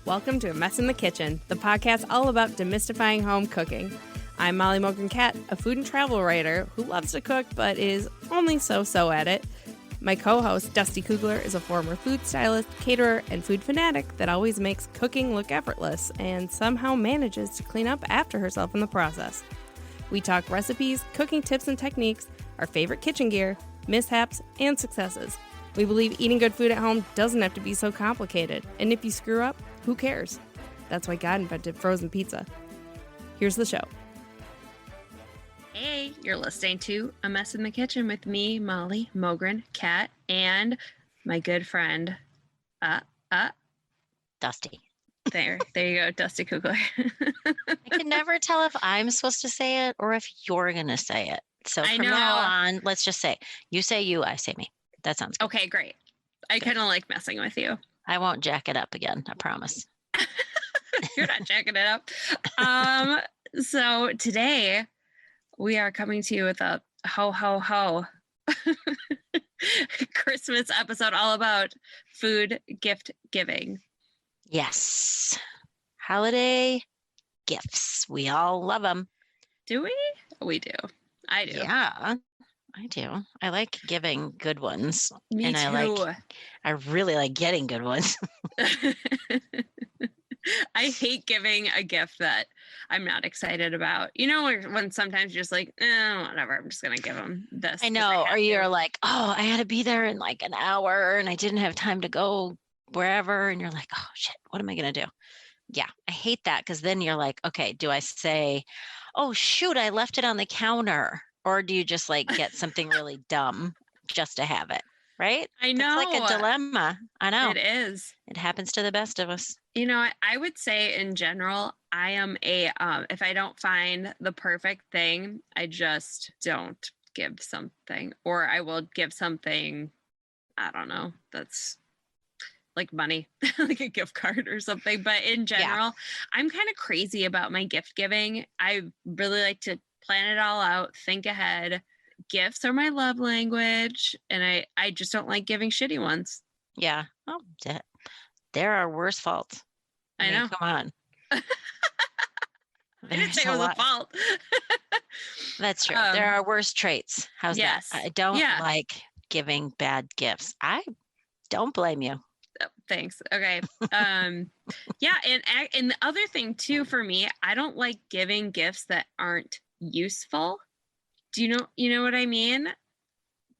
Welcome to A Mess in the Kitchen, the podcast all about demystifying home cooking. I'm Molly Mogren-Cat, a food and travel writer who loves to cook but is only so-so at it. My co-host, Dusty Kugler, is a former food stylist, caterer, and food fanatic that always makes cooking look effortless and somehow manages to clean up after herself in the process. We talk recipes, cooking tips and techniques, our favorite kitchen gear, mishaps, and successes. We believe eating good food at home doesn't have to be so complicated, and if you screw up, who cares? That's why God invented frozen pizza. Here's the show. Hey, you're listening to A Mess in the Kitchen with me, Molly Mogren-Cat, and my good friend, Dusty. There you go, Dusty Kugler. I can never tell if I'm supposed to say it or if you're going to say it. So from now on, let's just say, you say you, I say me. That sounds good. Okay, great. I kind of like messing with you. I won't jack it up again, I promise. You're not jacking it up. So today we are coming to you with a ho, ho, ho Christmas episode all about food gift giving. Yes. Holiday gifts. We all love them. Do we? We do. I do. Yeah, I do. I like giving good ones. Me and too. I really like getting good ones. I hate giving a gift that I'm not excited about. You know, when sometimes you're just like, whatever, I'm just going to give them this. I know. Or you're like, oh, I had to be there in like an hour and I didn't have time to go wherever. And you're like, oh, shit, what am I going to do? Yeah, I hate that because then you're like, okay, do I say, oh, shoot, I left it on the counter? Or do you just like get something really dumb just to have it? Right? I know. It's like a dilemma. I know. It is. It happens to the best of us. You know, I would say in general, I am if I don't find the perfect thing, I just don't give something. Or I will give something, I don't know, that's like money, like a gift card or something. But in general, I'm kind of crazy about my gift giving. I really like to plan it all out, think ahead. Gifts are my love language, and I just don't like giving shitty ones. Yeah. Oh, there are worse faults. I know. Come on. I didn't say it was a fault. That's true. There are worse traits. How's that? I don't like giving bad gifts. I don't blame you. Oh, thanks. Okay. Yeah, and the other thing too for me, I don't like giving gifts that aren't useful. Do you know what I mean?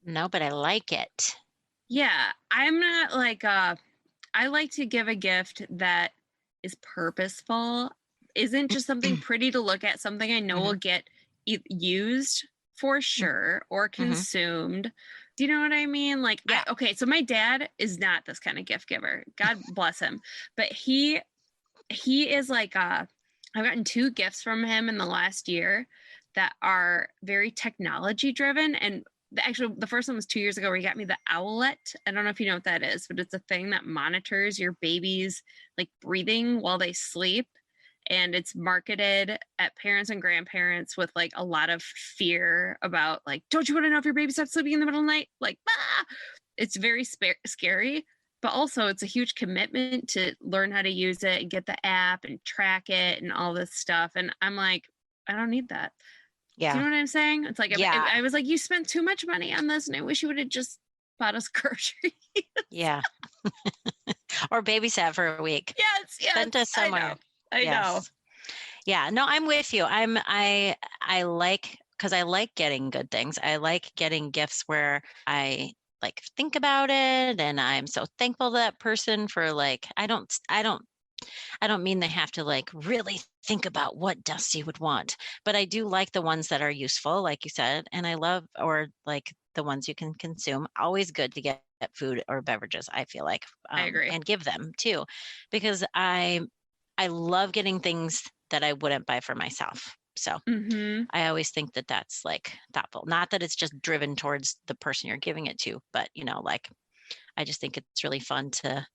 No, but I like it. Yeah, I'm not like I like to give a gift that is purposeful, isn't just something pretty to look at, something I know will get used for sure or consumed. Do you know what I mean? Like, yeah. So my dad is not this kind of gift giver. God bless him. But he is like, I've gotten 2 gifts from him in the last year that are very technology driven. And actually the first one was 2 years ago where he got me the Owlet. I don't know if you know what that is, but it's a thing that monitors your baby's like breathing while they sleep. And it's marketed at parents and grandparents with like a lot of fear about like, don't you want to know if your baby starts sleeping in the middle of the night? Like, it's very scary, but also it's a huge commitment to learn how to use it and get the app and track it and all this stuff. And I'm like, I don't need that. Yeah. Do you know what I'm saying? It's like, I was like, you spent too much money on this and I wish you would have just bought us groceries. Yeah. Or babysat for a week. Yes. Sent us somewhere. I know. Yeah, no, I'm with you. I like, because I like getting good things. I like getting gifts where I like think about it and I'm so thankful to that person for like, I don't mean they have to like really think about what Dusty would want, but I do like the ones that are useful, like you said, and I love, or like the ones you can consume. Always good to get food or beverages, I feel like. I agree. And give them too, because I love getting things that I wouldn't buy for myself. So I always think that that's like thoughtful. Not that it's just driven towards the person you're giving it to, but you know, like I just think it's really fun to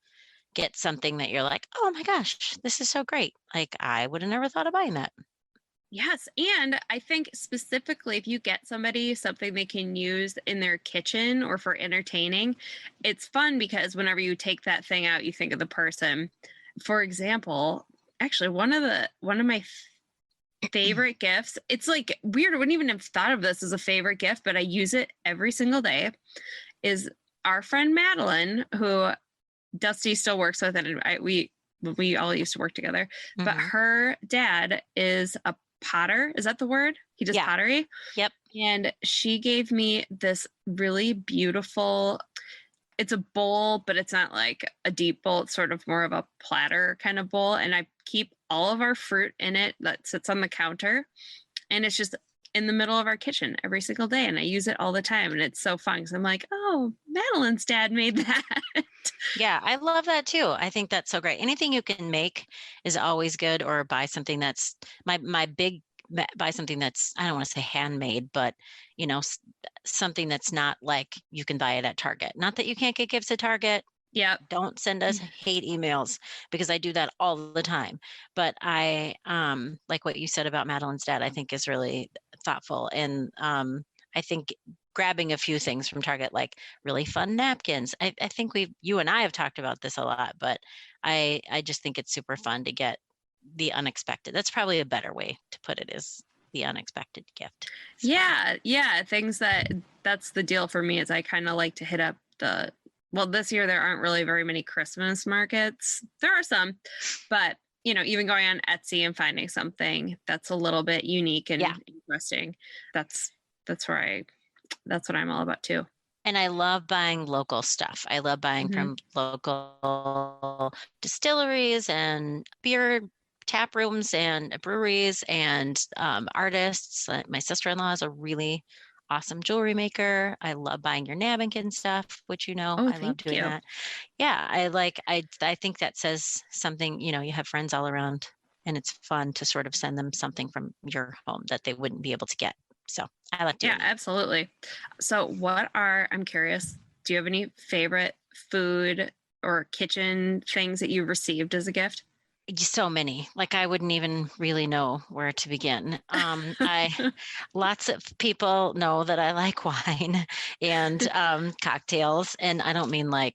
get something that you're like, oh my gosh, this is so great. Like I would have never thought of buying that. Yes. And I think specifically if you get somebody something they can use in their kitchen or for entertaining, it's fun because whenever you take that thing out, you think of the person. for example, actually one of my favorite gifts, it's like weird, I wouldn't even have thought of this as a favorite gift, but I use it every single day, is our friend Madeline, who Dusty still works with, and we all used to work together. But Mhm. her dad is a potter. Is that the word? He does Yeah. pottery. Yep. And she gave me this really beautiful, it's a bowl, but it's not like a deep bowl. It's sort of more of a platter kind of bowl. And I keep all of our fruit in it that sits on the counter. And it's just in the middle of our kitchen every single day. And I use it all the time. And it's so fun because I'm like, oh, Madeline's dad made that. Yeah, I love that too. I think that's so great. Anything you can make is always good, or buy something that's my big buy something that's, I don't want to say handmade, but you know, something that's not like you can buy it at Target. Not that you can't get gifts at Target. Yep. Don't send us hate emails, because I do that all the time. But I like what you said about Madeline's dad, I think is really thoughtful. And I think grabbing a few things from Target, like really fun napkins. I think you and I have talked about this a lot, but I just think it's super fun to get the unexpected. That's probably a better way to put it, is the unexpected gift. It's fun. Yeah. Things that's the deal for me, is I kind of like to hit up well, this year there aren't really very many Christmas markets. There are some, but even going on Etsy and finding something that's a little bit unique and Yeah. interesting. That's that's what I'm all about too. And I love buying local stuff. I love buying Mhm. from local distilleries and beer tap rooms and breweries and artists. My sister-in-law is a really awesome jewelry maker. I love buying your Nabinkin stuff, which Oh, I love thank doing you. that. Yeah, I think that says something, you have friends all around, and it's fun to sort of send them something from your home that they wouldn't be able to get. So I like doing Yeah, that. absolutely. So I'm curious, do you have any favorite food or kitchen things that you received as a gift? So many, like I wouldn't even really know where to begin. I Lots of people know that I like wine and cocktails, and I don't mean I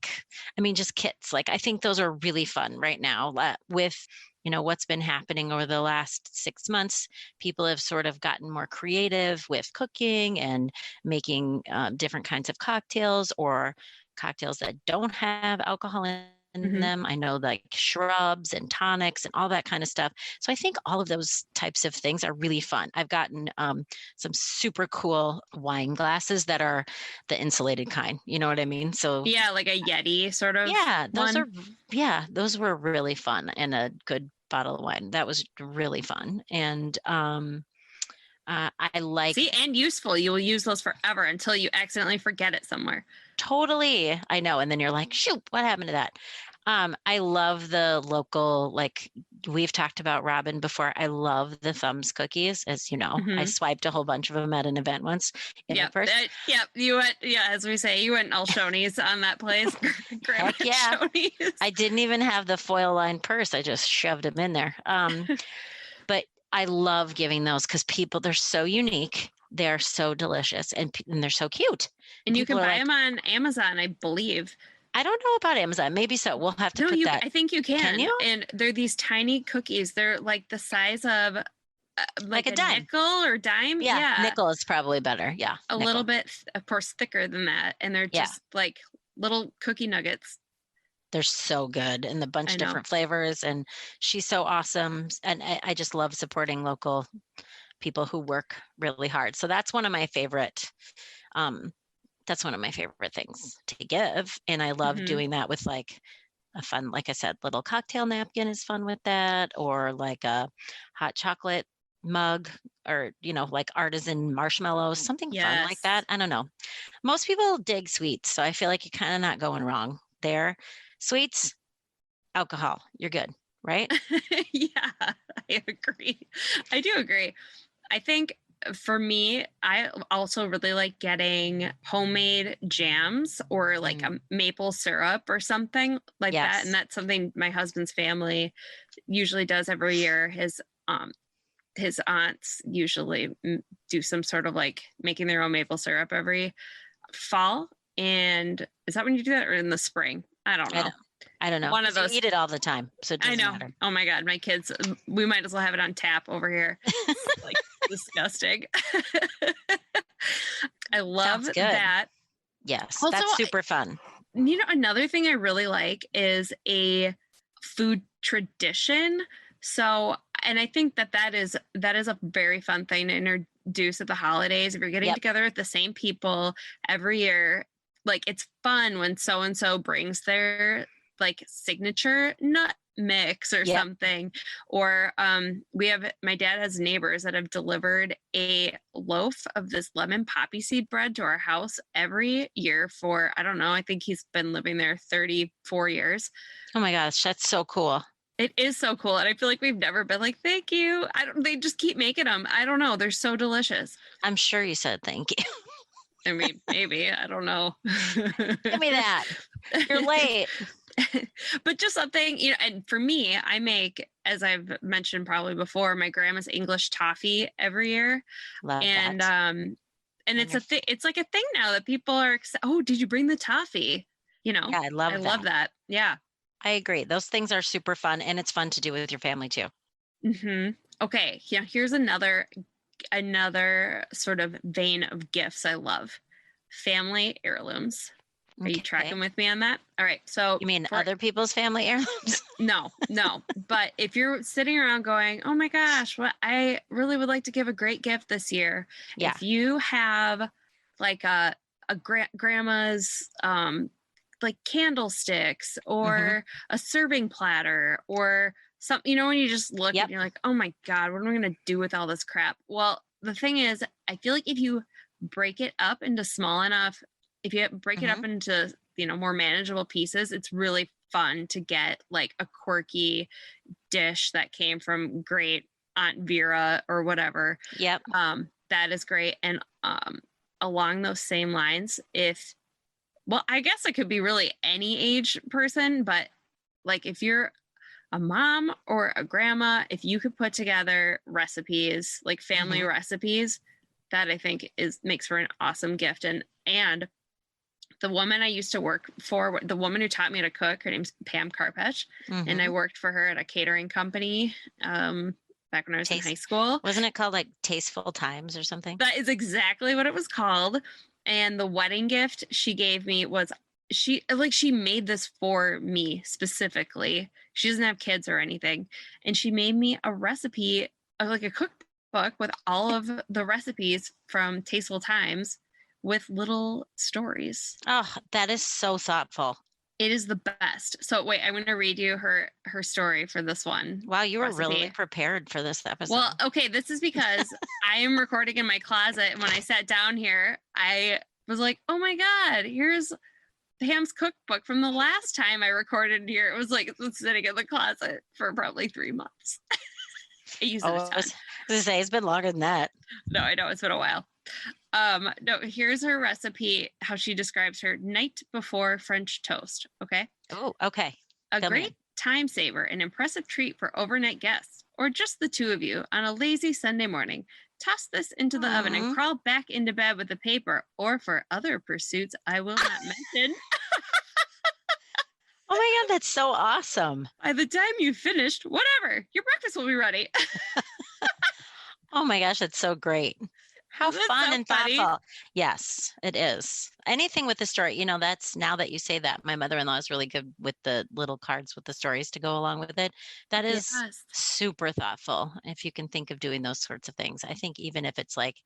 mean just kits. Like I think those are really fun right now with what's been happening over the last 6 months. People have sort of gotten more creative with cooking and making different kinds of cocktails, or cocktails that don't have alcohol in Mhm. them. I know, like shrubs and tonics and all that kind of stuff. So I think all of those types of things are really fun. I've gotten some super cool wine glasses that are the insulated kind. You know what I mean? So Yeah, like a Yeti sort of yeah, one. those were really fun, and a good bottle of wine. That was really fun. And I See, like and useful. You will use those forever until you accidentally forget it somewhere. totally. I know. And then you're like, shoot, what happened to that? I love the local, like we've talked about Robin before. I love the Thumbs cookies. As you know, I Mhm. swiped a whole bunch of them at an event once in my Yep. purse. Yep. You went, yeah, as we say, you went all Shoney's on that place. Grab Heck it, yeah. Shoney's. I didn't even have the foil lined purse. I just shoved them in there. But I love giving those because they're so unique. They're so delicious, and they're so cute. And And you people can are buy like, them on Amazon, I believe. I don't know about Amazon. Maybe so. We'll have to No, put that. I think you Can can. you? And they're these tiny cookies. They're like the size of Like like a a dime. nickel or dime. Yeah, Yeah. nickel is probably better. Yeah, A little nickel. bit, of course, thicker than that. And they're Yeah, just like little cookie nuggets. they're so good, and a bunch I of know. different flavors. And she's so awesome. And I just love supporting local people who work really hard. So um, that's one of my favorite things to give. And I love Hmm. doing that with like a fun, like I said, little cocktail napkin is fun with that, or like a hot chocolate mug, or like artisan marshmallows, something fun like Yes. that. I don't know. Most people dig sweets, so I feel like you're kind of not going wrong there. Sweets, alcohol, you're good, right? Yeah, I agree. I do agree. I think for me, I also really like getting homemade jams or like Mm, a maple syrup or something like that. And yes. that's something my husband's family usually does every year. His aunts usually do some sort of like making their own maple syrup every fall. And is that when you do that, or in the spring? I don't I know. don't, I don't know. One of 'Cause you those. eat it all the time, so it I doesn't know. matter. Oh my God, my kids, we might as well have it on tap over here. It's like disgusting. I love Sounds good. that. Yes, Also, that's super fun. another thing I really like is a food tradition. So, and I think that is a very fun thing to introduce at the holidays. If you're getting Yep. together with the same people every year, like it's fun when so and so brings their like signature nut mix or Yep. something. Or my dad has neighbors that have delivered a loaf of this lemon poppy seed bread to our house every year for, I don't know, I think he's been living there 34 years. Oh my gosh, that's so cool. It is so cool. And I feel like we've never been like, thank you. They just keep making them. I don't know. They're so delicious. I'm sure you said thank you. I mean, maybe, I don't know. Give me that. You're late. But just something, and for me, I make, as I've mentioned probably before, my grandma's English toffee every year. Love And that. and it's a thing, it's like a thing now that people are oh, did you bring the toffee? Yeah, I love I love that. Yeah. I agree. Those things are super fun, and it's fun to do with your family too. Okay, yeah, here's another sort of vein of gifts I love. Family heirlooms. Are you tracking with me on that? All right. So you mean other people's family heirlooms? No. But if you're sitting around going, oh my gosh, what I really would like to give a great gift this year. Yeah. If you have like a grandma's like candlesticks or a serving platter or something, when you just look and you're like, oh my God, what am I going to do with all this crap? Well, the thing is, I feel like if you break it up into small enough, if you break it up into, more manageable pieces, it's really fun to get like a quirky dish that came from great Aunt Vera or whatever. Yep. That is great. And along those same lines, I guess it could be really any age person, but like if you're a mom or a grandma, if you could put together recipes, like family recipes, that I think makes for an awesome gift. And the woman I used to work for, the woman who taught me to cook, her name's Pam Carpech, and I worked for her at a catering company back when I was in high school. Wasn't it called like Tasteful Times or something? That is exactly what it was called. And the wedding gift she gave me was she made this for me specifically. She doesn't have kids or anything. And she made me a recipe, like a cookbook with all of the recipes from Tasteful Times with little stories. Oh, that is so thoughtful. It is the best. So wait, I'm going to read you her story for this one. Wow, you were really prepared for this episode. Well, okay, this is because I am recording in my closet. And when I sat down here, I was like, oh my God, here's Pam's cookbook from the last time I recorded here. It was like it's sitting in the closet for probably 3 months. I use it a ton. I was going to say, it's been longer than that. No, I know, it's been a while. No, here's her recipe, how she describes her night before French toast. Okay. Oh, okay. A great time saver, an impressive treat for overnight guests, or just the two of you on a lazy Sunday morning. Toss this into the oven and crawl back into bed with the paper, or for other pursuits I will not mention. Oh my God, that's so awesome. By the time you've finished, whatever, your breakfast will be ready. Oh my gosh, that's so great. How fun and funny? thoughtful. Yes, it is. Anything with the story, that's, now that you say that, my mother-in-law is really good with the little cards with the stories to go along with it. That is super thoughtful. If you can think of doing those sorts of things. I think even if it's like,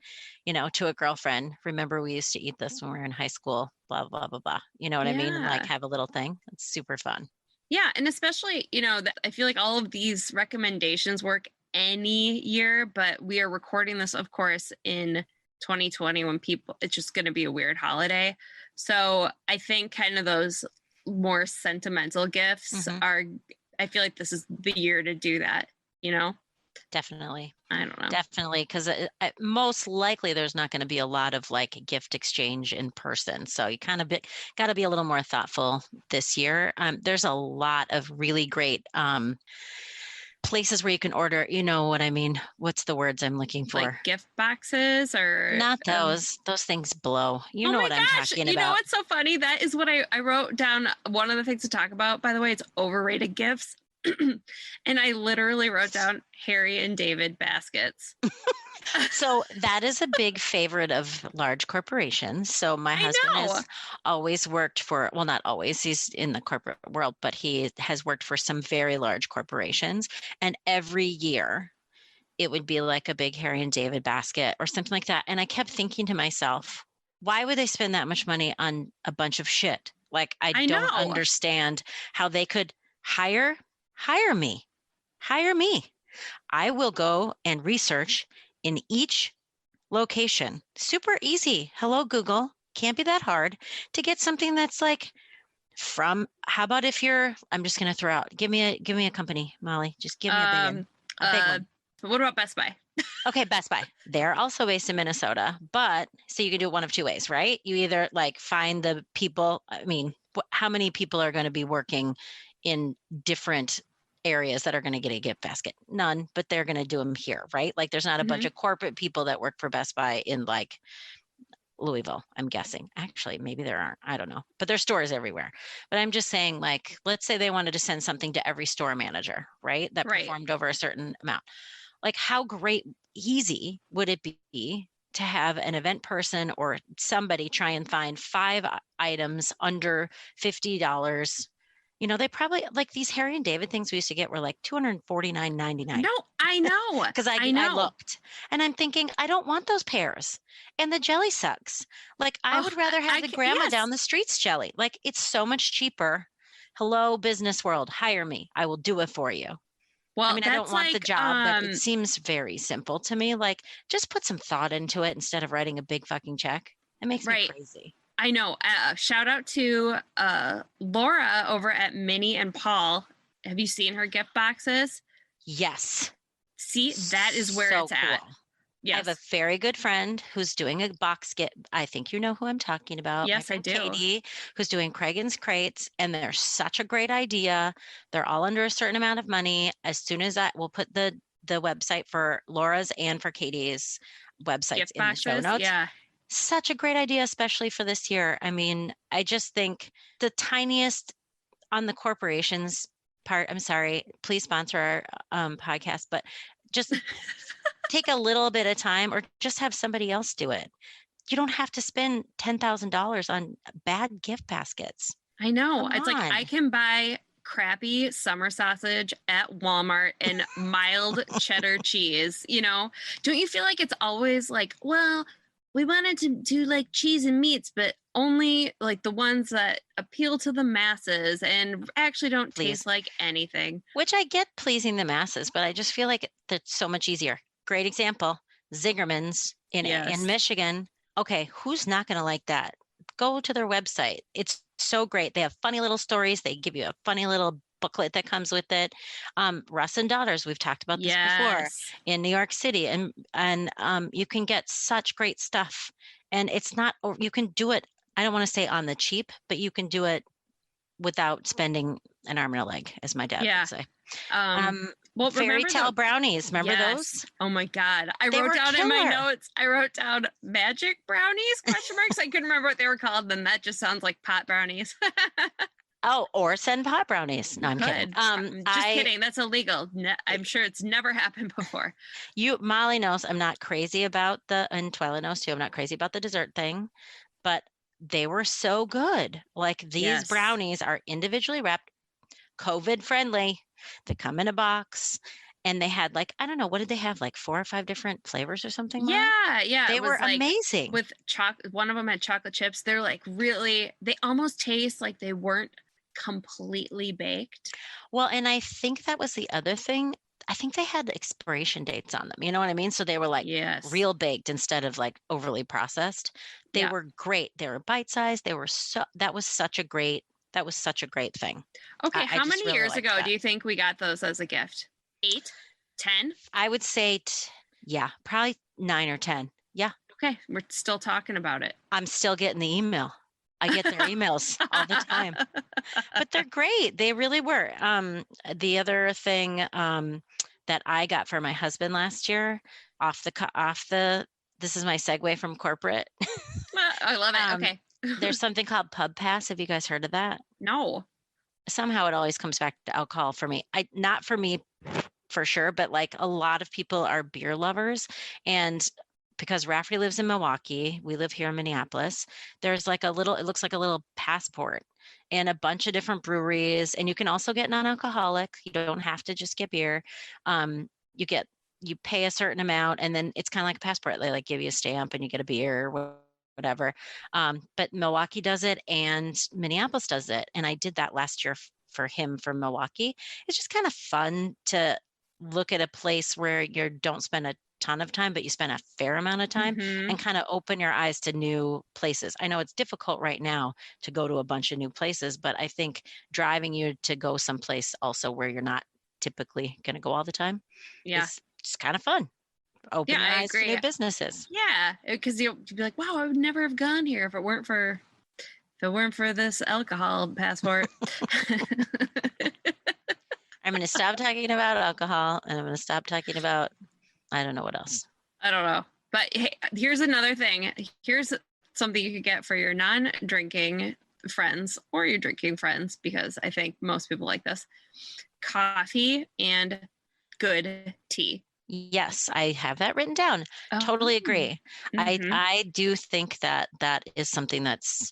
to a girlfriend, remember we used to eat this when we were in high school, blah, blah, blah, blah. You know what I mean? And like have a little thing. It's super fun. Yeah. And especially, that I feel like all of these recommendations work any year, but we are recording this, of course, in 2020 when it's just going to be a weird holiday. So I think kind of those more sentimental gifts I feel like this is the year to do that, Definitely. I don't know. Definitely, because most likely there's not going to be a lot of like gift exchange in person. So you kind of got to be a little more thoughtful this year. There's a lot of really great places where you can order, you know what I mean? What's the words I'm looking for? Like gift boxes or Not those. Those things blow. You oh know my what I'm gosh, talking you know about. what's so funny? That is what I wrote down. One of the things to talk about, by the way, it's overrated gifts. And I literally wrote down Harry and David baskets. So that is a big favorite of large corporations. So my I husband know. has always worked for, well, not always, he's in the corporate world, but he has worked for some very large corporations. And every year it would be like a big Harry and David basket or something like that. And I kept thinking to myself, why would they spend that much money on a bunch of shit? Like, I I don't know. understand how they could hire me. Hire me. I will go and research in each location. Super easy. Hello, Google. Can't be that hard to get something that's like from, how about if you're, I'm just going to throw out, give me a company, Molly. Just give me a big one. What about Best Buy? Okay, Best Buy. They're also based in Minnesota, but so you can do it one of two ways, right? You either like find the people, I mean, how many people are going to be working in different areas that are going to get a gift basket? None, but they're going to do them here, right? Like there's not a bunch of corporate people that work for Best Buy in like Louisville, I'm guessing. Actually, maybe there aren't. I don't know. But there's stores everywhere. But I'm just saying, like, let's say they wanted to send something to every store manager, right? That performed over a certain amount. Like, how great, easy would it be to have an event person or somebody try and find 5 items under $50? You know, they probably, like these Harry and David things we used to get were like $249.99. No, I know. Because I looked and I'm thinking, I don't want those pears. And the jelly sucks. Like, I would rather have the grandma down the street's jelly. Like, it's so much cheaper. Hello, business world, hire me. I will do it for you. Well, I mean, I don't want the job, but it seems very simple to me. Like, just put some thought into it instead of writing a big fucking check. It makes me crazy. I know. Shout out to Laura over at Minnie and Paul. Have you seen her gift boxes? Yes. See, that is where it's at. Yes. I have a very good friend who's doing a box gift. I think you know who I'm talking about. Yes, I do. Katie, who's doing Craigan's Crates, and they're such a great idea. They're all under a certain amount of money. As soon as we'll put the website for Laura's and for Katie's websites gift in boxes, the show notes. Yeah. Such a great idea, especially for this year. I mean, I just think the tiniest on the corporations part, I'm sorry, please sponsor our podcast, but just take a little bit of time or just have somebody else do it. You don't have to spend $10,000 on bad gift baskets. I know. It's like I can buy crappy summer sausage at Walmart and mild cheddar cheese, you know? Don't you feel like it's always like, well, we wanted to do like cheese and meats, but only like the ones that appeal to the masses and actually don't taste like anything. Which I get pleasing the masses, but I just feel like that's so much easier. Great example, Zingerman's in Michigan. Okay, who's not going to like that? Go to their website. It's so great. They have funny little stories. They give you a funny little booklet that comes with it. Russ and Daughters, we've talked about this before, in New York City, and you can get such great stuff. And it's not, or you can do it, I don't want to say on the cheap, but you can do it without spending an arm and a leg, as my dad would say. Well, fairy tale brownies, remember those? Oh my God. I wrote down in my notes, I wrote down magic brownies, question marks. I couldn't remember what they were called. Then that just sounds like pot brownies. Oh, or send pot brownies. No, I'm kidding. Just kidding. That's illegal. I'm sure it's never happened before. Molly knows I'm not crazy about and Twyla knows too, I'm not crazy about the dessert thing, but they were so good. Like these brownies are individually wrapped, COVID friendly. They come in a box. And they had like, I don't know, what did they have? Like 4 or 5 different flavors or something? Yeah. They were amazing. With chocolate, one of them had chocolate chips. They're like really, they almost taste like they weren't completely baked. Well, and I think that was the other thing. I think they had expiration dates on them. You know what I mean? So they were like real baked instead of like overly processed. They were great. They were bite-sized. That was such a great thing. Okay. How many years ago do you think we got those as a gift? 8, 10? I would say, probably 9 or 10. Yeah. Okay. We're still talking about it. I'm still getting the email. I get their emails all the time, but they're great. They really were. The other thing that I got for my husband last year this is my segue from corporate. I love it. Okay. There's something called Pub Pass. Have you guys heard of that? No. Somehow it always comes back to alcohol for me. Not for me for sure, but like a lot of people are beer lovers. And because Rafferty lives in Milwaukee, we live here in Minneapolis, there's like it looks like a little passport and a bunch of different breweries. And you can also get non-alcoholic. You don't have to just get beer. You pay a certain amount and then it's kind of like a passport. They like give you a stamp and you get a beer or whatever. But Milwaukee does it and Minneapolis does it. And I did that last year for him from Milwaukee. It's just kind of fun to look at a place where you don't spend a ton of time, but you spend a fair amount of time and kind of open your eyes to new places. I know it's difficult right now to go to a bunch of new places, but I think driving you to go someplace also where you're not typically going to go all the time is just kind of fun. Open your eyes to new businesses. Yeah, because you'll be like, wow, I would never have gone here if it weren't for this alcohol passport. I'm going to stop talking about alcohol and I'm going to stop talking about, I don't know what else. I don't know. But hey, here's another thing. Here's something you could get for your non-drinking friends or your drinking friends, because I think most people like this. Coffee and good tea. Yes, I have that written down. Totally agree. I do think that is something that's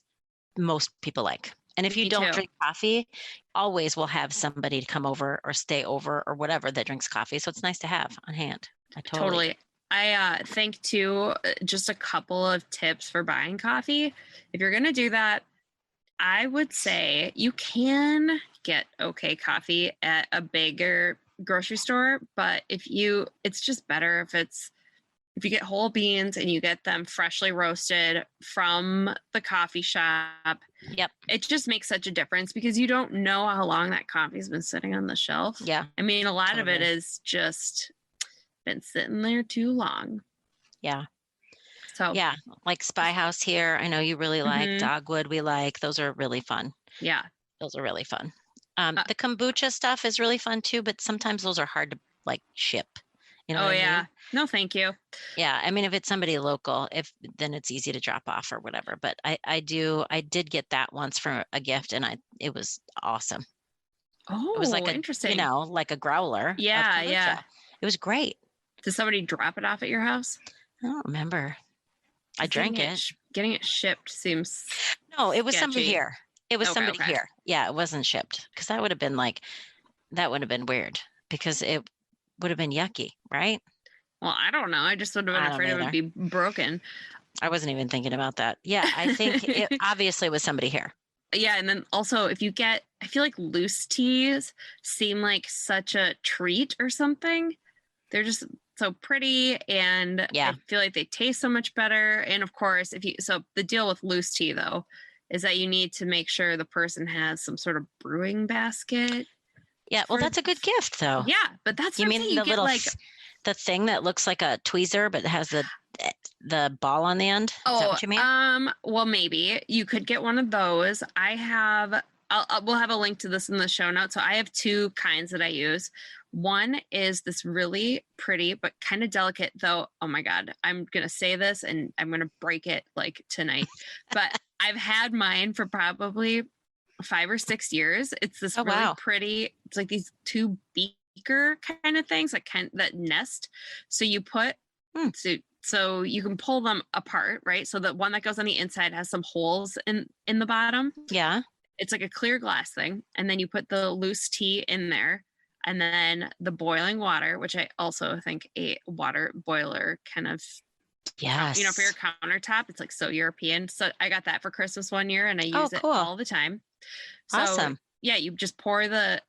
most people like. And if you don't drink coffee, always will have somebody to come over or stay over or whatever that drinks coffee. So it's nice to have on hand. Totally. I think too, just a couple of tips for buying coffee. If you're going to do that, I would say you can get okay coffee at a bigger grocery store, but it's just better if you get whole beans and you get them freshly roasted from the coffee shop. Yep. It just makes such a difference because you don't know how long that coffee's been sitting on the shelf. Yeah. I mean, a lot of it is just been sitting there too long. Yeah. So yeah, like Spy House here. I know you really like Dogwood. We like, those are really fun. Yeah. Those are really fun. The kombucha stuff is really fun too, but sometimes those are hard to like ship. You know what I mean? No, thank you. Yeah. I mean, if it's somebody local, then it's easy to drop off or whatever. But I did get that once for a gift and it was awesome. Oh, it was like interesting. Like a growler. Yeah. Yeah. It was great. Did somebody drop it off at your house? I don't remember. I drank it. Getting it shipped seems No, it was sketchy. Somebody here. It was somebody here. Yeah, it wasn't shipped because that would have been weird because it would have been yucky, right? Well, I don't know. I just would have been afraid it would be broken. I wasn't even thinking about that. Yeah, I think it obviously was somebody here. Yeah, and then also if you I feel like loose teas seem like such a treat or something. They're just so pretty and I feel like they taste so much better. And of course, so the deal with loose tea though is that you need to make sure the person has some sort of brewing basket. Yeah, well, that's a good gift though. Yeah, but that's you mean the little the thing that looks like a tweezer but has the ball on the end? Is that what you mean? Well, maybe you could get one of those. We'll have a link to this in the show notes. So I have two kinds that I use. One is this really pretty but kind of delicate, though. Oh my God, I'm gonna say this and I'm gonna break it like tonight. But I've had mine for probably 5 or 6 years. It's this really pretty. It's like these two beaker kind of things, that nest. So you put so you can pull them apart, right? So the one that goes on the inside has some holes in the bottom. Yeah. It's like a clear glass thing. And then you put the loose tea in there. And then the boiling water, which I also think a water boiler kind of, yes, for your countertop. It's like so European. So I got that for Christmas one year and I use it all the time. So, awesome. Yeah, you just pour the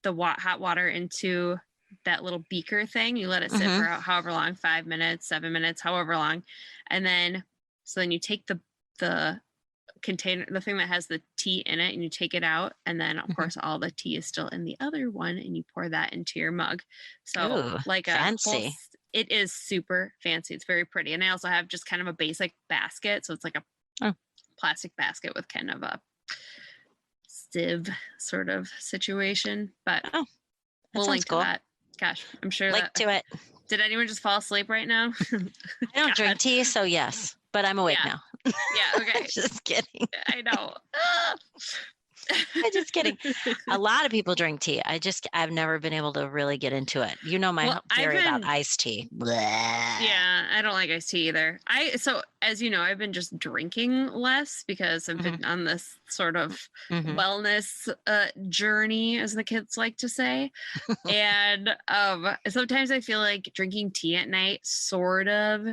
hot water into that little beaker thing. You let it sit for however long, 5 minutes, 7 minutes, however long. And then you take the container, the thing that has the tea in it, and you take it out, and then of course all the tea is still in the other one, and you pour that into your mug. So like fancy. It is super fancy. It's very pretty. And I also have just kind of a basic basket, so it's like a plastic basket with kind of a sieve sort of situation. But Oh, we'll link cool. to that. Gosh, I'm sure Link to it. Did anyone just fall asleep right now? I don't drink tea, so yes, but I'm awake now. Yeah, okay. Just kidding. I know. I'm just kidding. A lot of people drink tea. I've never been able to really get into it. You know my theory about iced tea. Blah. Yeah, I don't like iced tea either. So as you know, I've been just drinking less because I've been on this sort of wellness journey, as the kids like to say. And sometimes I feel like drinking tea at night sort of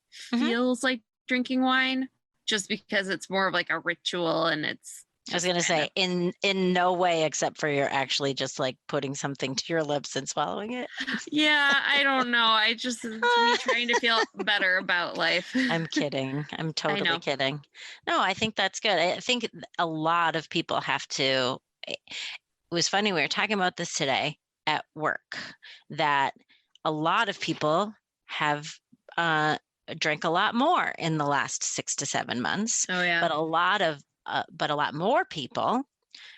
feels like drinking wine, just because it's more of like a ritual, and it's I was going to say in no way except for you're actually just like putting something to your lips and swallowing it. Yeah, I don't know. It's me trying to feel better about life. I'm kidding. I'm totally kidding. No, I think that's good. I think a lot of people have to. It was funny. We were talking about this today at work, that a lot of people have drank a lot more in the last 6 to 7 months. Oh yeah. But a lot more people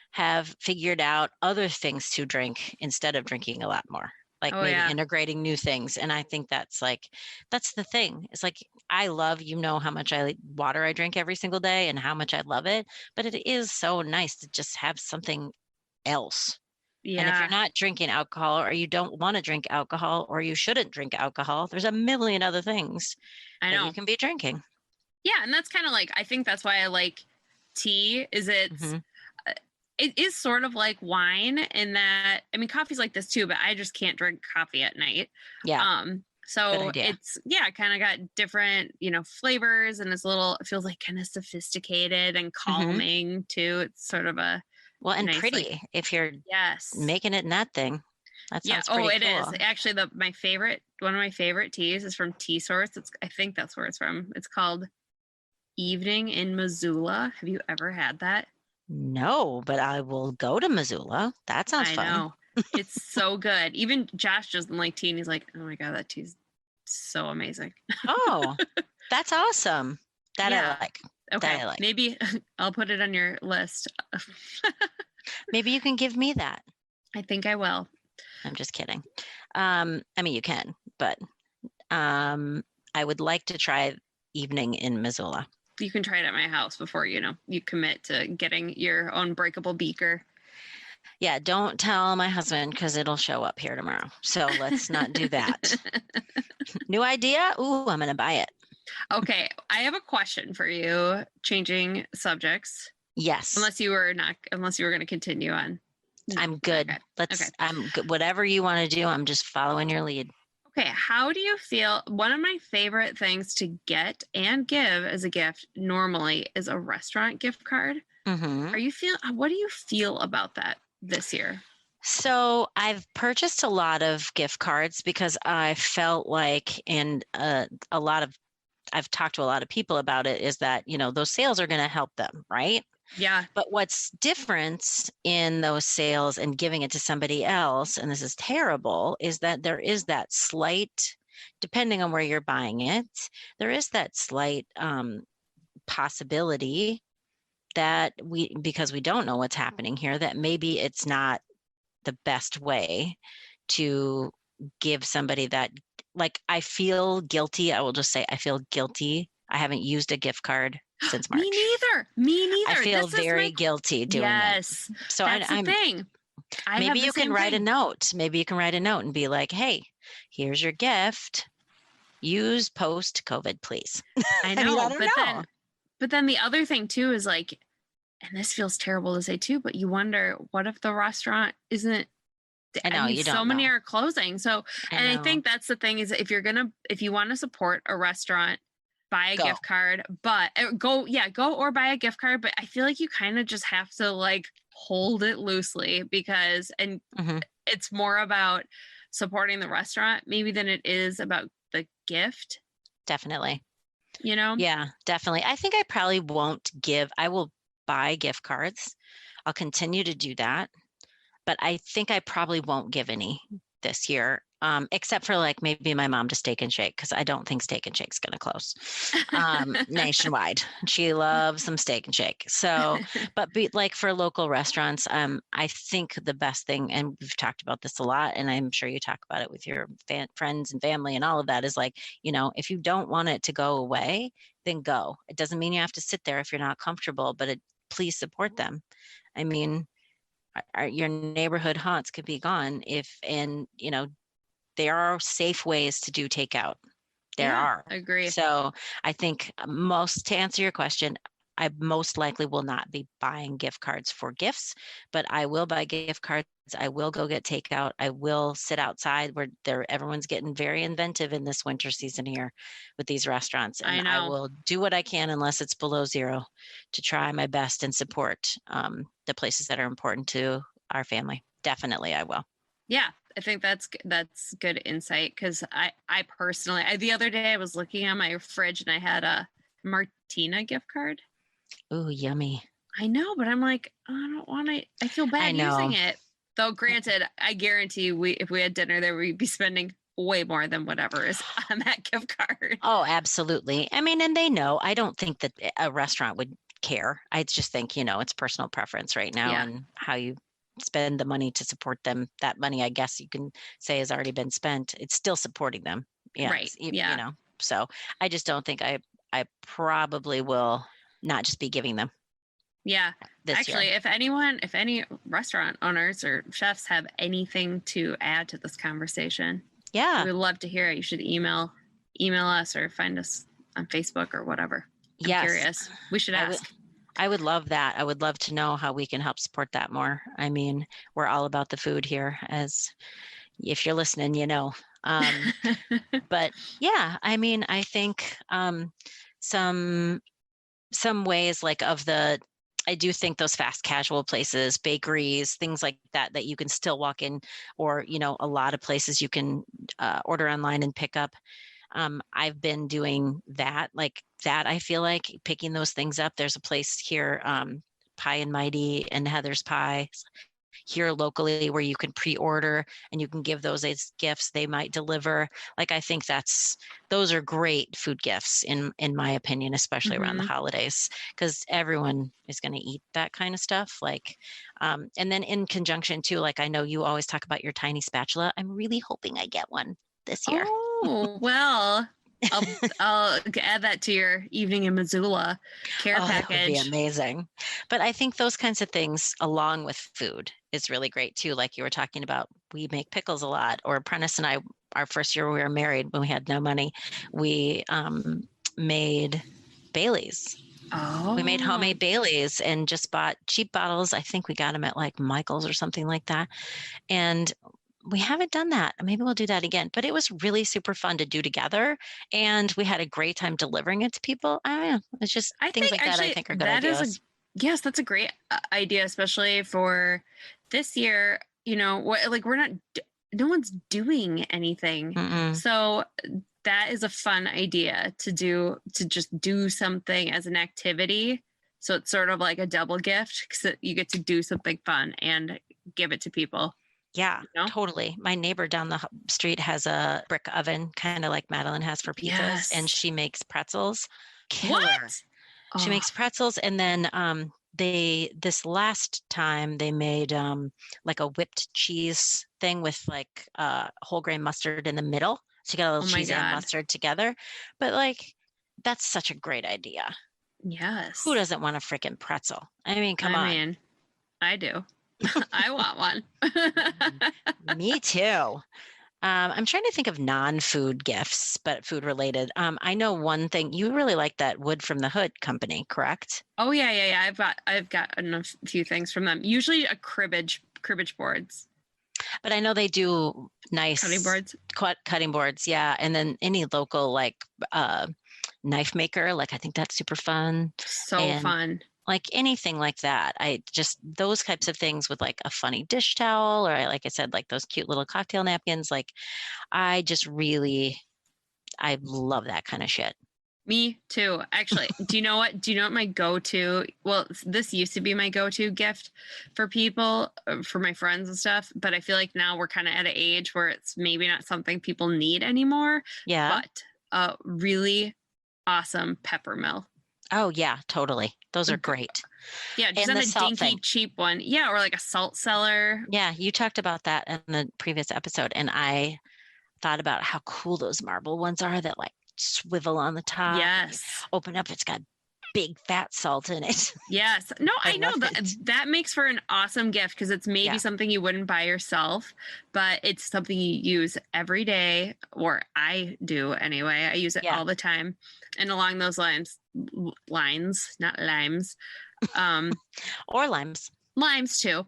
have figured out other things to drink instead of drinking a lot more, like integrating new things. And I think that's the thing. It's like, I love, how much water I drink every single day and how much I love it, but it is so nice to just have something else. Yeah. And if you're not drinking alcohol, or you don't want to drink alcohol, or you shouldn't drink alcohol, there's a million other things that you can be drinking. Yeah. And that's kind of like, I think that's why I like tea, is it is sort of like wine in that, I mean, coffee's like this too, but I just can't drink coffee at night. Yeah. So it's kind of got different, flavors, and it feels like kind of sophisticated and calming too. It's sort of a and nice, pretty if you're making it in that thing. That sounds pretty cool. It is actually one of my favorite teas is from Tea Source. I think that's where it's from. It's called Evening in Missoula. Have you ever had that? No, but I will go to Missoula. That sounds fun. I know. It's so good. Even Josh doesn't like tea, and he's like, oh my God, that tea's so amazing. Oh, that's awesome. That I like. Okay. That I like. Maybe I'll put it on your list. Maybe you can give me that. I think I will. I'm just kidding. I mean, you can, but I would like to try Evening in Missoula. You can try it at my house before you commit to getting your own breakable beaker. Yeah, don't tell my husband, because it'll show up here tomorrow. So let's not do that. New idea? Ooh, I'm going to buy it. Okay, I have a question for you. Changing subjects. Yes. Unless you were going to continue on. I'm good. Okay. I'm good. Whatever you want to do, I'm just following your lead. Okay, how do you feel? One of my favorite things to get and give as a gift normally is a restaurant gift card. What do you feel about that this year? So I've purchased a lot of gift cards because I felt like, and I've talked to a lot of people about it, is that, those sales are going to help them, right? Yeah. But what's different in those sales and giving it to somebody else, and this is terrible, is that there is that slight, depending on where you're buying it, there is that slight possibility that because we don't know what's happening here, that maybe it's not the best way to give somebody that, like, I feel guilty. I will just say I feel guilty. I haven't used a gift card since March. Me neither. I feel very guilty doing it. So that's the thing. Maybe you can write a note. Maybe you can write a note and be like, hey, here's your gift. Use post-COVID, please. I know. But then the other thing too is like, and this feels terrible to say too, but you wonder, what if the restaurant isn't, I know, you don't know. Many are closing. So, I think that's the thing, is if you want to support a restaurant, buy a gift card, but go or buy a gift card. But I feel like you kind of just have to like hold it loosely, because it's more about supporting the restaurant maybe than it is about the gift. Definitely. Yeah, definitely. I think I probably won't I will buy gift cards. I'll continue to do that, but I think I probably won't give any this year. Except for like maybe my mom to Steak and Shake, because I don't think Steak and Shake's going to close nationwide. She loves some Steak and Shake. So, but like for local restaurants, I think the best thing, and we've talked about this a lot, and I'm sure you talk about it with your friends and family and all of that, is like, if you don't want it to go away, then go. It doesn't mean you have to sit there if you're not comfortable, but please support them. I mean, your neighborhood haunts could be gone there are safe ways to do takeout. There are. Agree. So I think to answer your question, I most likely will not be buying gift cards for gifts, but I will buy gift cards. I will go get takeout. I will sit outside where everyone's getting very inventive in this winter season here with these restaurants. And I will do what I can, unless it's below zero, to try my best and support the places that are important to our family. Definitely, I will. Yeah, I think that's good insight, because I personally, the other day I was looking at my fridge and I had a Martina gift card. Ooh, yummy. I know, but I'm like, I don't want to. I feel bad using it. Though, granted, I guarantee if we had dinner there, we'd be spending way more than whatever is on that gift card. Oh, absolutely. I mean, and they know. I don't think that a restaurant would care. I just think, it's personal preference right now and how you spend the money to support them. That money, I guess you can say, has already been spent. It's still supporting them. Yeah. Right. Yeah. So I just don't think I probably will not just be giving them. Yeah. Actually, if any restaurant owners or chefs have anything to add to this conversation, we'd love to hear it. You should email us or find us on Facebook or whatever. I'm curious. We should ask. I would love that. I would love to know how we can help support that more. I mean, we're all about the food here, as if you're listening, but yeah, I mean, I think some ways like I do think those fast casual places, bakeries, things like that you can still walk in, or, a lot of places you can order online and pick up. I've been doing that. I feel like picking those things up. There's a place here, Pie and Mighty and Heather's Pie here locally, where you can pre-order and you can give those as gifts. They might deliver. I think those are great food gifts in my opinion, especially around the holidays, because everyone is going to eat that kind of stuff. And then in conjunction too, I know you always talk about your tiny spatula. I'm really hoping I get one this year. Oh, well, I'll add that to your evening in Missoula care package. That would be amazing. But I think those kinds of things, along with food, is really great too. Like you were talking about, we make pickles a lot. Or Prentice and I, our first year we were married, when we had no money, we made Baileys. Oh. We made homemade Baileys and just bought cheap bottles. I think we got them at Michael's or something like that. And we haven't done that. Maybe we'll do that again. But it was really super fun to do together. And we had a great time delivering it to people. I don't know. It's just things like that I think are good ideas. Yes, that's a great idea, especially for this year. We're not, no one's doing anything. Mm-mm. So that is a fun idea to just do something as an activity. So it's sort of like a double gift, because you get to do something fun and give it to people. Yeah, totally. My neighbor down the street has a brick oven, kind of like Madeline has for pizzas, and she makes pretzels. Killer. What? She makes pretzels, and then this last time they made a whipped cheese thing with whole grain mustard in the middle. So you got a little cheese and mustard together. But that's such a great idea. Yes. Who doesn't want a freaking pretzel? I mean, come on. I mean, I do. I want one. Me too. I'm trying to think of non-food gifts, but food related. I know one thing. You really like that Wood from the Hood company, correct? Oh yeah. I've gotten a few things from them. Usually a cribbage boards. But I know they do nice cutting boards. Yeah, and then any local knife maker. I think that's super fun. So fun. Anything like that. I just, those types of things with a funny dish towel, or like I said, those cute little cocktail napkins. I love that kind of shit. Me too. Actually, do you know what? Do you know what my go-to? Well, this used to be my go-to gift for people, for my friends and stuff. But I feel like now we're kind of at an age where it's maybe not something people need anymore. Yeah. But a really awesome pepper mill. Oh yeah, totally. Those are Okay. great. Yeah, just And not the a salt dinky thing. cheap one. Yeah, or like a salt cellar. Yeah, you talked about that in the previous episode, and I thought about how cool those marble ones are that like swivel on the top and you Yes. open up, it's got big fat salt in it. Yes. No, I know love that it. that makes for an awesome gift because it's maybe Yeah. something you wouldn't buy yourself, but it's something you use every day, or I do anyway. I use it Yeah. all the time. And along those lines, not limes, Or limes. limes too.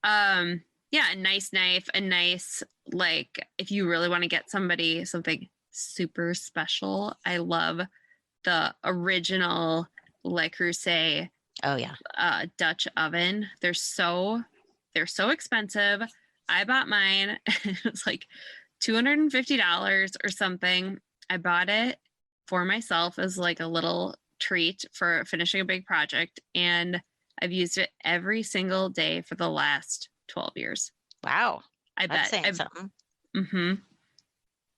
Yeah, a nice knife, a nice, like, if you really want to get somebody something super special, I love the original Le Creuset Oh yeah. Dutch oven. They're so expensive. I bought mine. It was like $250 or something. I bought it for myself as like a little treat for finishing a big project, and I've used it every single day for the last 12 years. Wow. I That's bet. saying something. Mm-hmm.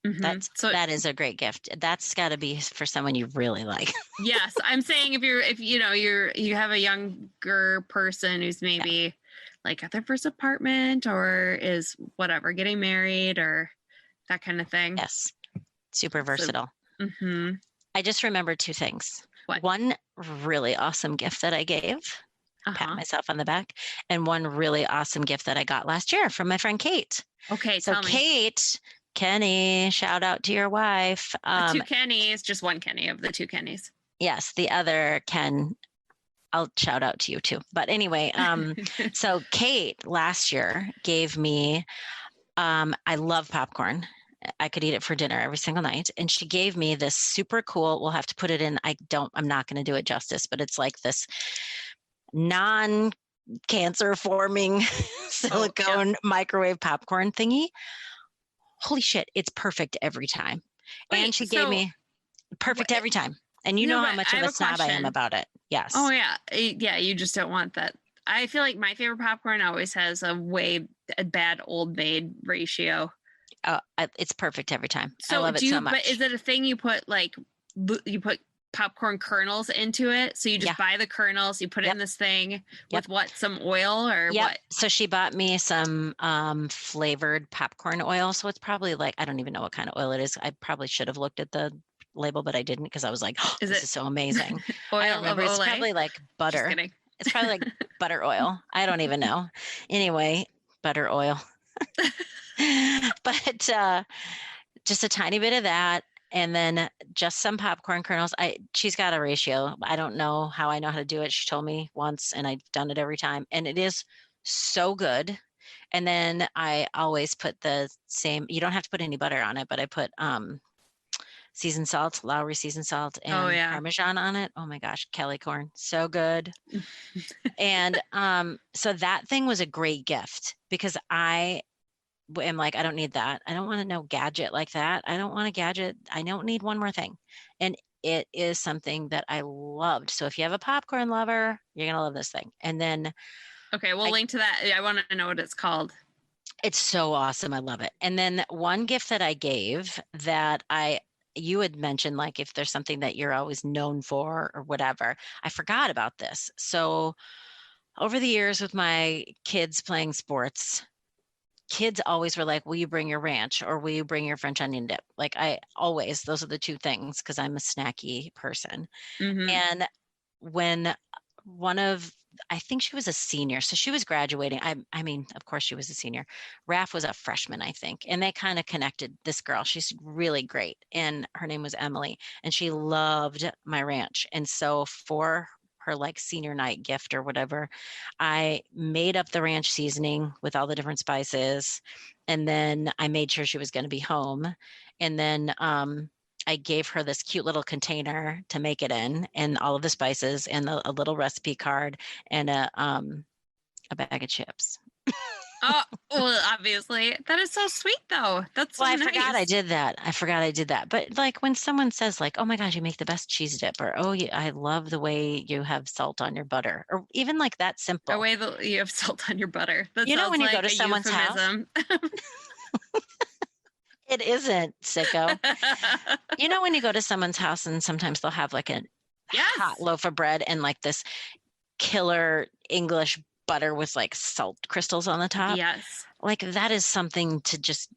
Mm-hmm. So That is a great gift. That's got to be for someone you really like. yes, I'm saying if you have a younger person who's maybe like at their first apartment or is whatever getting married or that kind of thing. Yes. Super versatile. Mm-hmm. I just remembered two things. What? One really awesome gift that I gave, pat myself on the back, and one really awesome gift that I got last year from my friend Kate. Okay, so tell me. Kate, Kenny, shout out to your wife. Two Kennys, just one Kenny of the two Kennys. Yes, the other Ken, I'll shout out to you too. But anyway, so Kate last year gave me, I love popcorn. I could eat it for dinner every single night. And she gave me this super cool, we'll have to put it in, I'm not going to do it justice, but it's like this non-cancer forming silicone microwave popcorn thingy. Holy shit, it's perfect every time. Wait, and she gave me perfect every time. And you know how much of a snob I am about it. Yes. Oh yeah. Yeah, you just don't want that. I feel like my favorite popcorn always has a bad Old Maid ratio. It's perfect every time. So I love it so much. But is it a thing you put popcorn kernels into it? So you just buy the kernels, you put it in this thing with some oil or what? So she bought me some flavored popcorn oil. So it's probably like, I don't even know what kind of oil it is. I probably should have looked at the label, but I didn't because I was like, oh, this is so amazing. Oil I don't remember. It's probably like butter. Just kidding. It's probably like butter oil. I don't even know. Anyway, butter oil. But just a tiny bit of that. And then just some popcorn kernels. She's got a ratio. I don't know how I know how to do it. She told me once and I've done it every time. And it is so good. And then I always put the same, you don't have to put any butter on it, but I put seasoned salt, Lowry seasoned salt, and Parmesan on it. Oh my gosh, Kelly corn, so good. And so that thing was a great gift because I am like, I don't need that. I don't want no gadget like that. I don't want a gadget. I don't need one more thing. And it is something that I loved. So if you have a popcorn lover, you're going to love this thing. And then. Okay, we'll link to that. I want to know what it's called. It's so awesome. I love it. And then one gift that I gave that you had mentioned, like if there's something that you're always known for or whatever, I forgot about this. So over the years with my kids playing sports, kids always were like, will you bring your ranch or will you bring your French onion dip? Like those are the two things because I'm a snacky person. Mm-hmm. And when I think she was a senior, so she was graduating. I mean, of course she was a senior. Raph was a freshman, I think. And they kind of connected. This girl, she's really great. And her name was Emily. And she loved my ranch. And so for her like senior night gift or whatever, I made up the ranch seasoning with all the different spices. And then I made sure she was going to be home. And then I gave her this cute little container to make it in and all of the spices and a little recipe card and a bag of chips. Oh, well, obviously. That is so sweet though. That's so Well, I nice. forgot I did that. I forgot I did that. But like when someone says like, "Oh my gosh, you make the best cheese dip," or "Oh, I love the way you have salt on your butter," or even like that A simple. way that you have salt on your butter. That You know, sounds when you go like to a someone's house, euphemism. it isn't, sicko. You know, when you go to someone's house and sometimes they'll have like a hot Yes. loaf of bread and like this killer English butter with like salt crystals on the top. Yes. Like that is something to just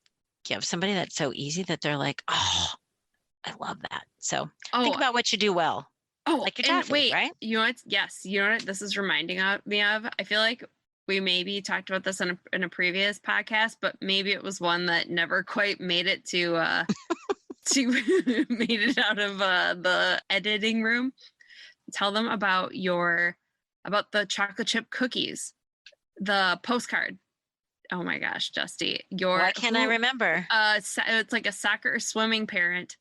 give somebody that's so easy that they're like, oh, I love that. So think Oh, about what you do well, oh, like your and toffee, wait, right? you know what? Yes, you know what this is reminding me of? I feel like we maybe talked about this in a previous podcast, but maybe it was one that never quite made it to made it out of the editing room. Tell them about the chocolate chip cookies, the postcard. Oh my gosh, Dusty, Why can't I remember? it's like a soccer or swimming parent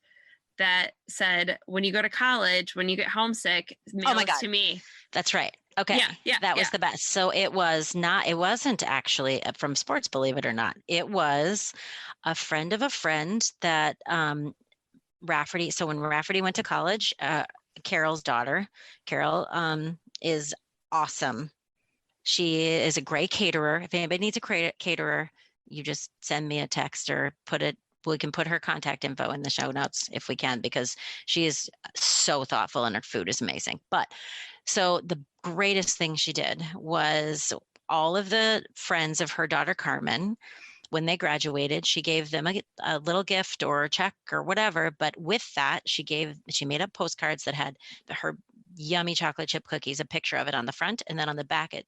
that said, when you go to college, when you get homesick, Oh mail my this God. to me. That's right. Okay. Yeah, yeah, That was yeah. the best. So it wasn't actually from sports, believe it or not. It was a friend of a friend that Rafferty. So when Rafferty went to college, Carol's daughter, Carol, is awesome. She is a great caterer. If anybody needs a caterer, you just send me a text or we can put her contact info in the show notes if we can, because she is so thoughtful and her food is amazing. But so the greatest thing she did was all of the friends of her daughter, Carmen, when they graduated, she gave them a little gift or a check or whatever. But with that, she made up postcards that had her yummy chocolate chip cookies, a picture of it on the front, and then on the back it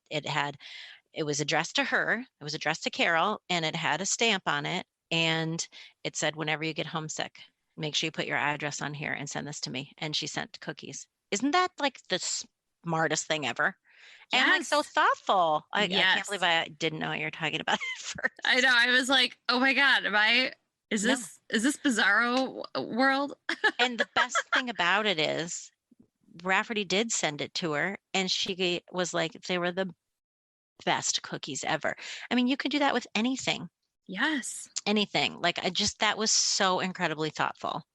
was addressed to her. It was addressed to Carol, and it had a stamp on it, and it said, "Whenever you get homesick, make sure you put your address on here and send this to me." And she sent cookies. Isn't that like the smartest thing ever? And like so Yes. thoughtful. I can't believe Yes. I didn't know what you were talking about at first. I know. I was like, oh my God, No. is this Bizarro world? And the best thing about it is Rafferty did send it to her, and she was like, they were the best cookies ever. I mean, you could do that with anything, Yes. anything. Like that was so incredibly thoughtful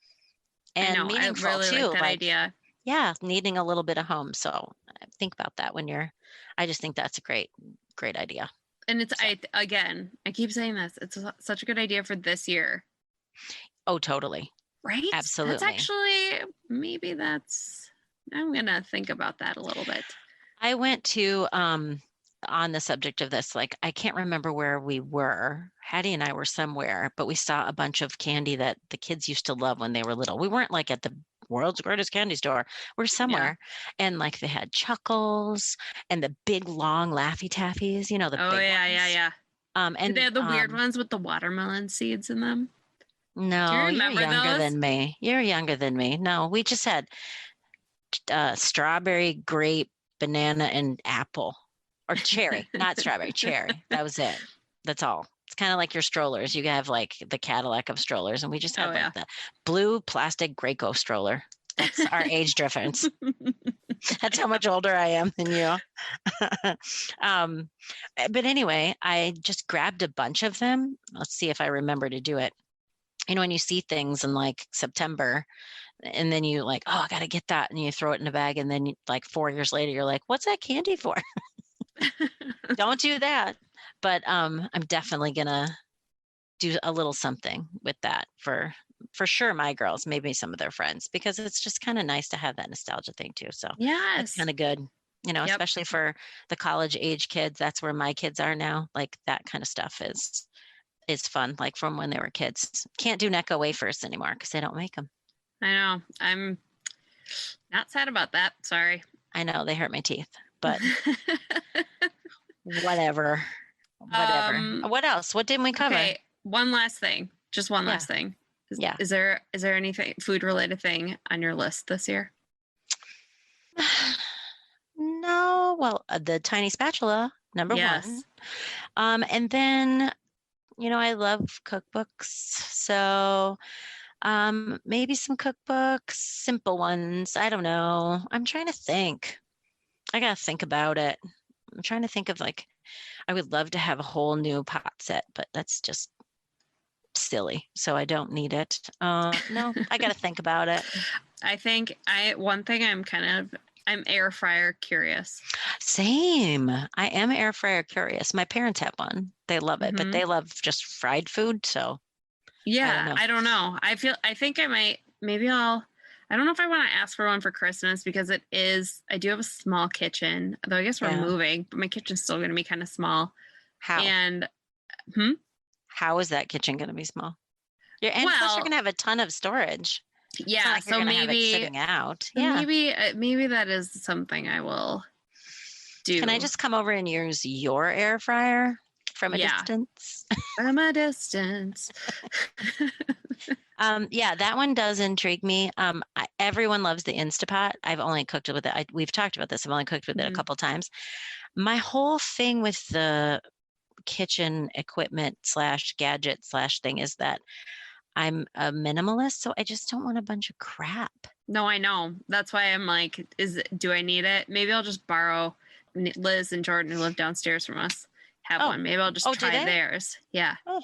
I and know. I meaningful really like too. that Like, idea. yeah, needing a little bit of home. So think about that I just think that's a great idea. And it's, So, I keep saying this. It's such a good idea for this year. oh, totally. Right? That's Absolutely. actually, maybe I'm going to think about that a little bit. I went to, on the subject of this, like, I can't remember where we were. Hattie and I were somewhere, but we saw a bunch of candy that the kids used to love when they were little. We weren't like at the world's greatest candy store. We're somewhere, and like they had Chuckles and the big long Laffy Taffies, the Oh, big yeah, ones. yeah, yeah. And They have the weird ones with the watermelon seeds in them. Do you no, you're remember younger those? than me. You're younger than me. No, we just had strawberry, grape, banana, and apple, or cherry, not strawberry, cherry. That was it. That's all. It's kind of like your strollers. You have like the Cadillac of strollers, and we just had Oh, like yeah. the blue plastic Graco stroller. That's our age difference. That's how much older I am than you. But anyway, I just grabbed a bunch of them. Let's see if I remember to do it. When you see things in like September, and then you like, oh, I got to get that, and you throw it in a bag, and then like 4 years later, you're like, what's that candy for? Don't do that. But I'm definitely gonna do a little something with that for sure. My girls, maybe some of their friends, because it's just kind of nice to have that nostalgia thing too. So that's Yes. kind of good, Yep. especially for the college age kids. That's where my kids are now. Like that kind of stuff is fun, like from when they were kids. Can't do Necco wafers anymore because they don't make them. I know. I'm not sad about that. Sorry. I know they hurt my teeth, but whatever. What else? What didn't we cover? Okay, one last thing. Just one last thing. Yeah. Is there anything food related thing on your list this year? No. Well, the tiny spatula, number Yes. one. And then, I love cookbooks. So maybe some cookbooks, simple ones. I don't know. I'm trying to think. I got to think about it. I'm trying to think of like, I would love to have a whole new pot set, but that's just silly. So I don't need it. No, I got to think about it. I think one thing I'm air fryer curious. Same. I am air fryer curious. My parents have one. They love it, but Mhm. they love just fried food. So Yeah, know. I don't know. I think I might, I don't know if I want to ask for one for Christmas because I do have a small kitchen, though I guess we're Yeah. moving, but my kitchen's still going to be kind of small. How? And, How is that kitchen going to be small? And plus you're well, going to have a ton of storage. It's not yeah, like you're so gonna have it maybe, sitting out. so Yeah. maybe that is something I will do. Can I just come over and use your air fryer from a Yeah. distance? From a distance. Yeah, that one does intrigue me. Everyone loves the Instapot. I've only cooked it with it. We've talked about this. I've only cooked with it a Mhm. couple times. My whole thing with the kitchen equipment / gadget / thing is that I'm a minimalist, so I just don't want a bunch of crap. No, I know. That's why I'm like, do I need it? Maybe I'll just borrow Liz and Jordan who live downstairs from us have one. Maybe I'll just do try they? theirs. Yeah. Oh,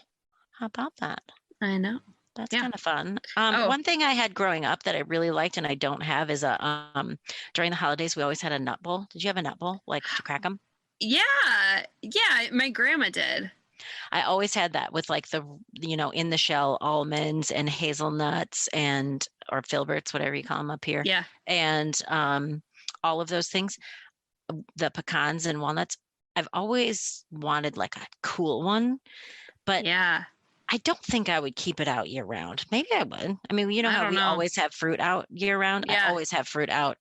how about that? I know. That's Yeah. kind of fun. Oh. One thing I had growing up that I really liked and I don't have is during the holidays, we always had a nut bowl. Did you have a nut bowl, like to crack them? Yeah. Yeah. My grandma did. I always had that with like the, in the shell almonds and hazelnuts or filberts, whatever you call them up here. Yeah. And all of those things, the pecans and walnuts. I've always wanted like a cool one, but yeah, I don't think I would keep it out year round. Maybe I would. I mean, you know how we always have fruit out year round? Yeah. I always have fruit out,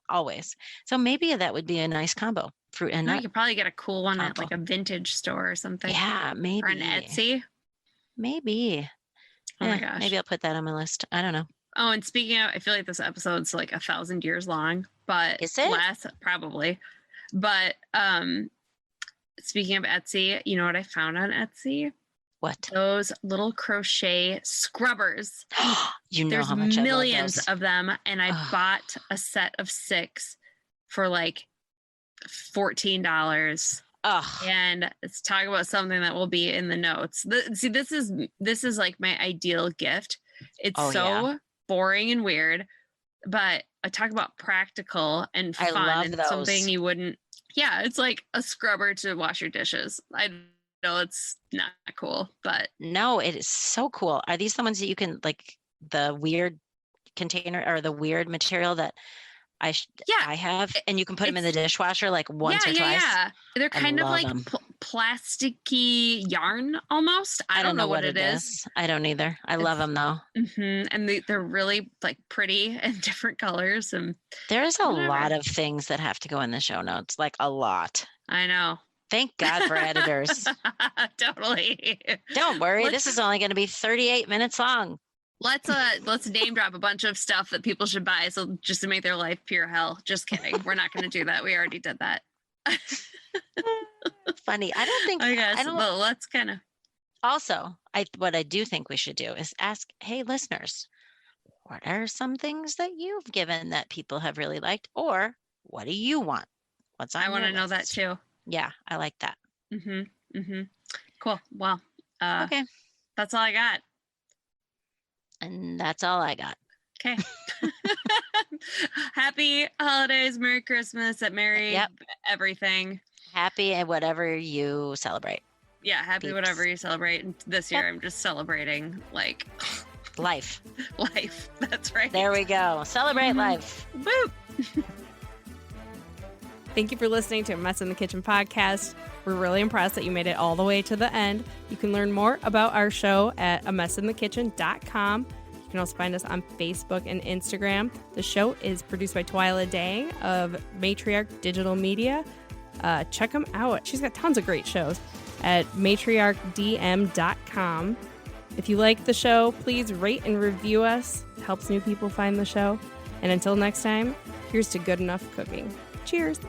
always. So maybe that would be a nice combo, fruit and nut. You could probably get a cool one at like a vintage store or something. Yeah, maybe. Or an Etsy. Maybe. Oh my gosh. Maybe I'll put that on my list. I don't know. Oh, and speaking of, I feel like this episode's like 1,000 years long, but is it? Less, probably. But speaking of Etsy, you know what I found on Etsy? What? Those little crochet scrubbers. You know There's how much millions I love of them, and I bought a set of 6 for like $14. And let's talk about something that will be in the notes. This is like my ideal gift. It's boring and weird, but I talk about practical and fun. I love and those. Something you wouldn't. Yeah, it's like a scrubber to wash your dishes. I know it's not cool, but no, it is so cool. Are these the ones that you can like the weird container or the weird material that I have, and you can put them in the dishwasher like once or twice? Yeah, they're kind of like plasticky yarn almost. I don't know what it is. I don't either. I love them though. And they're really like pretty and different colors. And there's a lot of things that have to go in the show notes, like a lot. I know. Thank God for editors. Totally. Don't worry. This is only going to be 38 minutes long. Let's name drop a bunch of stuff that people should buy, so just to make their life pure hell. Just kidding. We're not going to do that. We already did that. Funny. I don't think. I guess. Well, let's kind of. Also, what I do think we should do is ask, hey, listeners, what are some things that you've given that people have really liked, or what do you want? What's on? I want to know that too. Yeah, I like that. Cool. Well, okay. That's all I got. And that's all I got. Okay. Happy holidays, Merry Christmas, Merry everything. Happy and whatever you celebrate. Yeah, happy whatever you celebrate. And this year I'm just celebrating like life. Life. That's right. There we go. Celebrate life. Woo! Thank you for listening to A Mess in the Kitchen podcast. We're really impressed that you made it all the way to the end. You can learn more about our show at amessinthekitchen.com. You can also find us on Facebook and Instagram. The show is produced by Twyla Dang of Matriarch Digital Media. Check them out. She's got tons of great shows at matriarchdm.com. If you like the show, please rate and review us. It helps new people find the show. And until next time, here's to good enough cooking. Cheers.